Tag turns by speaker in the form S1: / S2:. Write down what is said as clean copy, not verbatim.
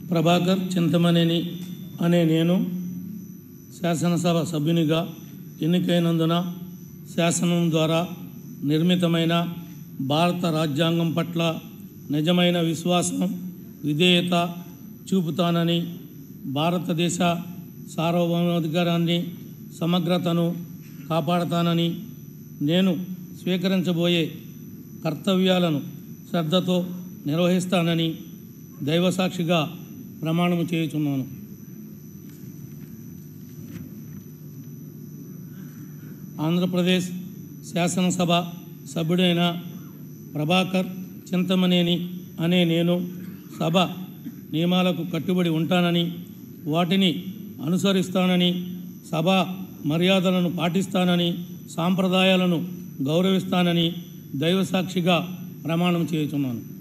S1: ప్రభాకర్ చింతమనేని అనే నేను శాసనసభ సభ్యునిగా ఎన్నికైనందున శాసనం ద్వారా నిర్మితమైన భారత రాజ్యాంగం పట్ల నిజమైన విశ్వాసం విధేయత చూపుతానని, భారతదేశ సార్వభౌమాధికారాన్ని సమగ్రతను కాపాడతానని, నేను స్వీకరించబోయే కర్తవ్యాలను శ్రద్ధతో నిర్వహిస్తానని దైవసాక్షిగా ప్రమాణము చేయుచున్నాను. ఆంధ్రప్రదేశ్ శాసనసభ సభ్యుడైన ప్రభాకర్ చింతమనేని అనే నేను సభ నియమాలకు కట్టుబడి ఉంటానని, వాటిని అనుసరిస్తానని, సభా మర్యాదలను పాటిస్తానని, సాంప్రదాయాలను గౌరవిస్తానని దైవసాక్షిగా ప్రమాణం చేయుచున్నాను.